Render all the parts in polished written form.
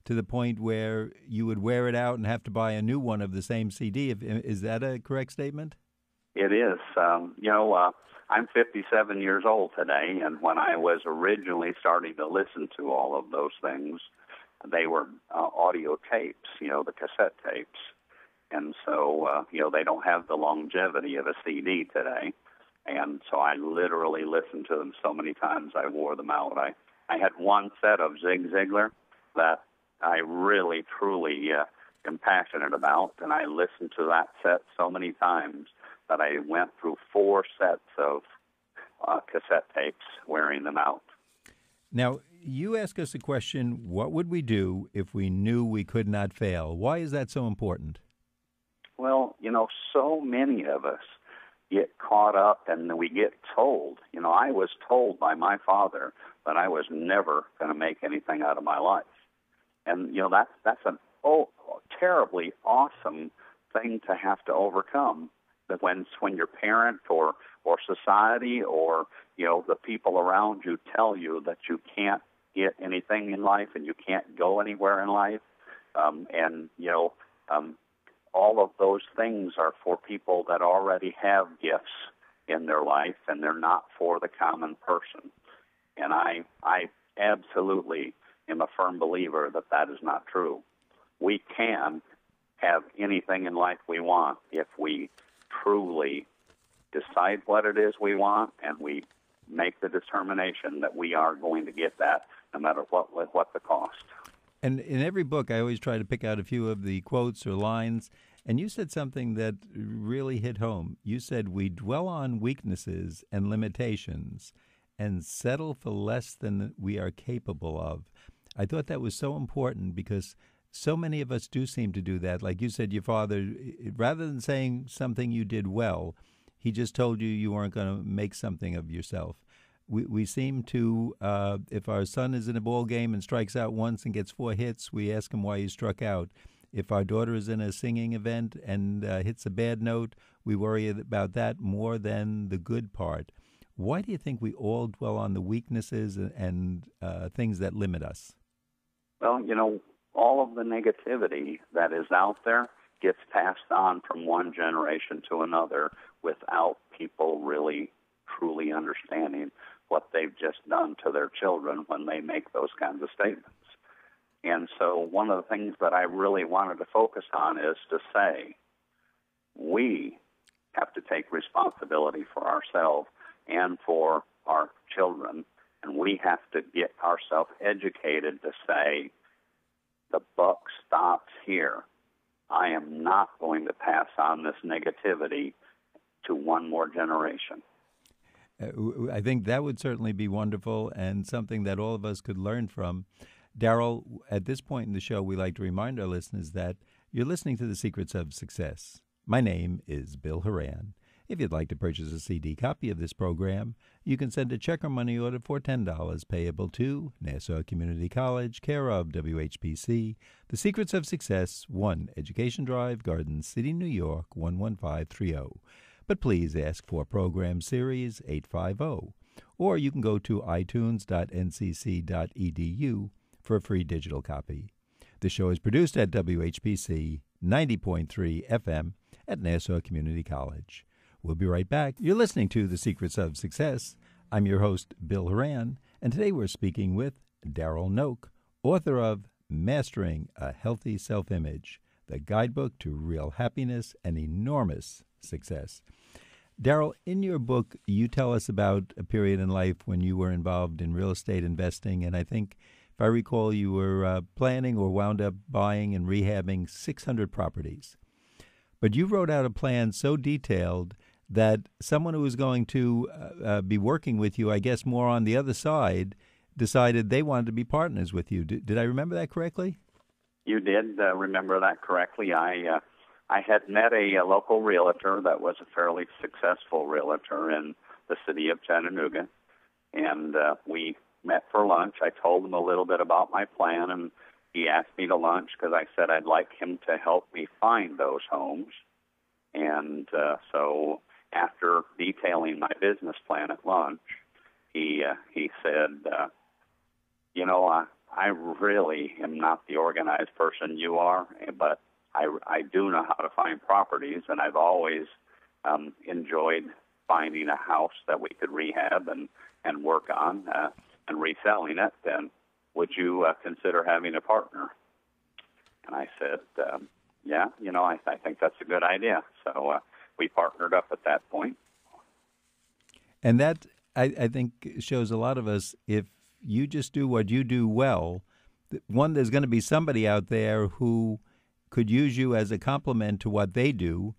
to the point where you would wear it out and have to buy a new one of the same CD. Is that a correct statement? It is. I'm 57 years old today, and when I was originally starting to listen to all of those things, they were audio tapes, the cassette tapes. And so, they don't have the longevity of a CD today. And so I literally listened to them so many times I wore them out. I had one set of Zig Ziglar that I really, truly am passionate about, and I listened to that set so many times that I went through 4 sets of cassette tapes wearing them out. Now, you ask us a question, what would we do if we knew we could not fail? Why is that so important? Well, so many of us get caught up and we get told. I was told by my father that I was never going to make anything out of my life. And, that's a terribly awesome thing to have to overcome. That when your parent or society or, the people around you tell you that you can't get anything in life and you can't go anywhere in life, all of those things are for people that already have gifts in their life, and they're not for the common person. And I absolutely am a firm believer that that is not true. We can have anything in life we want if we truly decide what it is we want and we make the determination that we are going to get that no matter what the cost. And in every book, I always try to pick out a few of the quotes or lines, and you said something that really hit home. You said, we dwell on weaknesses and limitations and settle for less than we are capable of. I thought that was so important because so many of us do seem to do that. Like you said, your father, rather than saying something you did well, he just told you weren't going to make something of yourself. We seem to, if our son is in a ball game and strikes out once and gets 4 hits, we ask him why he struck out. If our daughter is in a singing event and hits a bad note, we worry about that more than the good part. Why do you think we all dwell on the weaknesses and things that limit us? Well, all of the negativity that is out there gets passed on from one generation to another without people really truly understanding what they've just done to their children when they make those kinds of statements. And so one of the things that I really wanted to focus on is to say we have to take responsibility for ourselves and for our children, and we have to get ourselves educated to say the buck stops here. I am not going to pass on this negativity to one more generation. I think that would certainly be wonderful and something that all of us could learn from. Darrell, at this point in the show, we like to remind our listeners that you're listening to The Secrets of Success. My name is Bill Horan. If you'd like to purchase a CD copy of this program, you can send a check or money order for $10 payable to Nassau Community College, care of WHPC, The Secrets of Success, 1 Education Drive, Garden City, New York, 11530. But please ask for Program Series 850, or you can go to itunes.ncc.edu for a free digital copy. The show is produced at WHPC 90.3 FM at Nassau Community College. We'll be right back. You're listening to The Secrets of Success. I'm your host, Bill Horan, and today we're speaking with Darrell Knoch, author of Mastering a Healthy Self-Image, the guidebook to real happiness and enormous success. Darrell, in your book, you tell us about a period in life when you were involved in real estate investing, and I think, if I recall, you were planning or wound up buying and rehabbing 600 properties. But you wrote out a plan so detailed that someone who was going to be working with you, I guess more on the other side, decided they wanted to be partners with you. Did I remember that correctly? You did remember that correctly. I had met a local realtor that was a fairly successful realtor in the city of Chattanooga, and we met for lunch. I told him a little bit about my plan, and he asked me to lunch because I said I'd like him to help me find those homes. And so after detailing my business plan at lunch, he said, I really am not the organized person you are, but I do know how to find properties, and I've always enjoyed finding a house that we could rehab and work on and reselling it. And would you consider having a partner? And I said, yeah, I think that's a good idea. So we partnered up at that point. And that, I think, shows a lot of us, if you just do what you do well, one, there's going to be somebody out there who could use you as a complement to what they do.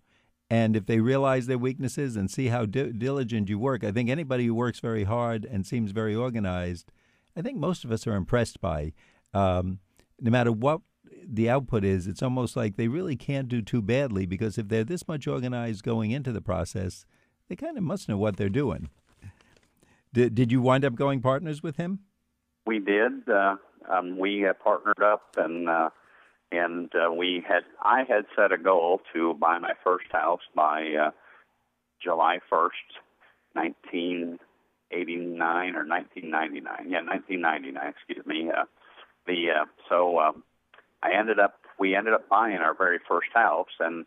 And if they realize their weaknesses and see how diligent you work, I think anybody who works very hard and seems very organized, I think most of us are impressed by. No matter what the output is, it's almost like they really can't do too badly, because if they're this much organized going into the process, they kind of must know what they're doing. Did you wind up going partners with him? We did. We partnered up, and I had set a goal to buy my first house by July 1st, 1989 or 1999. Yeah, 1999. Excuse me. We ended up buying our very first house, and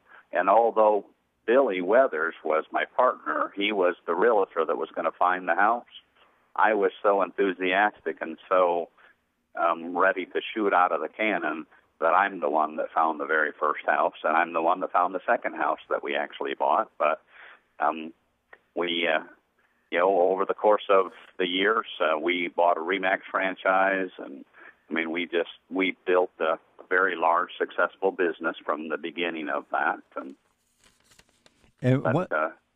although Billy Weathers was my partner, he was the realtor that was going to find the house. I was so enthusiastic and so ready to shoot out of the cannon that I'm the one that found the very first house, and I'm the one that found the second house that we actually bought. But over the course of the years, we bought a RE/MAX franchise, and we built a very large, successful business from the beginning of that.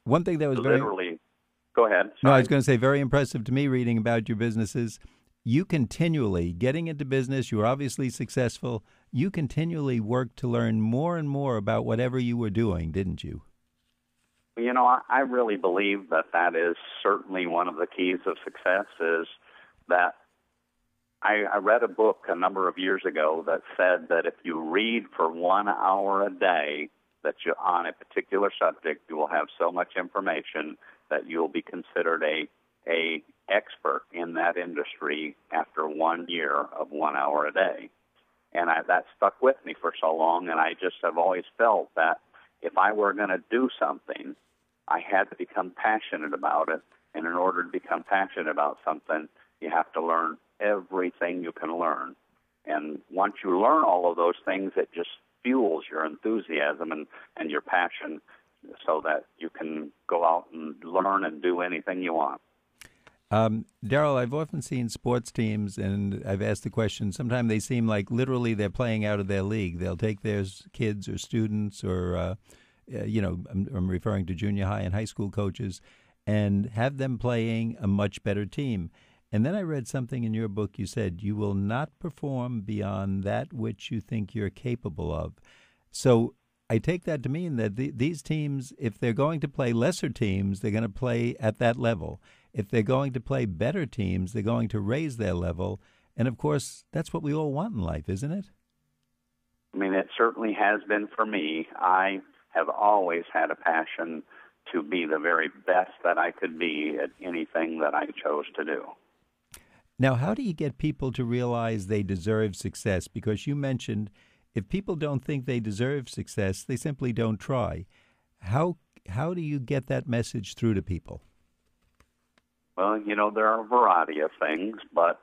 One thing that was literally, go ahead. Sorry. No, I was going to say, very impressive to me reading about your businesses. You continually, getting into business, you were obviously successful. You continually worked to learn more and more about whatever you were doing, didn't you? I really believe that is certainly one of the keys of success, is that I read a book a number of years ago that said that if you read for 1 hour a day that you're on a particular subject, you will have so much information that you'll be considered a expert in that industry after 1 year of 1 hour a day. And that stuck with me for so long, and I just have always felt that if I were going to do something, I had to become passionate about it. And in order to become passionate about something, you have to learn everything you can learn. And once you learn all of those things, it just fuels your enthusiasm and your passion so that you can go out and learn and do anything you want. Darrell, I've often seen sports teams, and I've asked the question, sometimes they seem like literally they're playing out of their league. They'll take their kids or students or, I'm referring to junior high and high school coaches, and have them playing a much better team. And then I read something in your book. You said you will not perform beyond that which you think you're capable of. So I take that to mean that these teams, if they're going to play lesser teams, they're going to play at that level. If they're going to play better teams, they're going to raise their level. And, of course, that's what we all want in life, isn't it? It certainly has been for me. I have always had a passion to be the very best that I could be at anything that I chose to do. Now, how do you get people to realize they deserve success? Because you mentioned if people don't think they deserve success, they simply don't try. How do you get that message through to people? Well, there are a variety of things, but,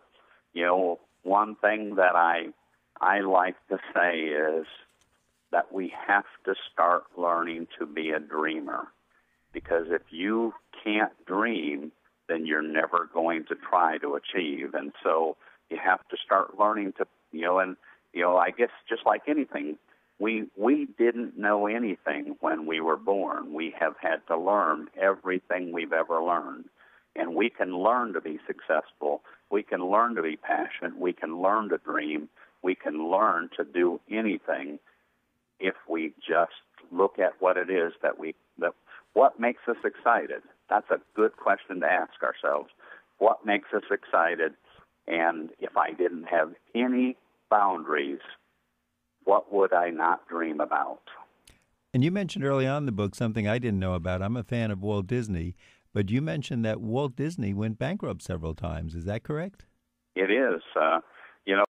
one thing that I like to say is that we have to start learning to be a dreamer. Because if you can't dream, then you're never going to try to achieve. And so you have to start learning to, I guess just like anything, we didn't know anything when we were born. We have had to learn everything we've ever learned. And we can learn to be successful. We can learn to be passionate. We can learn to dream. We can learn to do anything if we just look at what it is that what makes us excited. That's a good question to ask ourselves. What makes us excited? And if I didn't have any boundaries, what would I not dream about? And you mentioned early on in the book something I didn't know about. I'm a fan of Walt Disney, but you mentioned that Walt Disney went bankrupt several times. Is that correct? It is.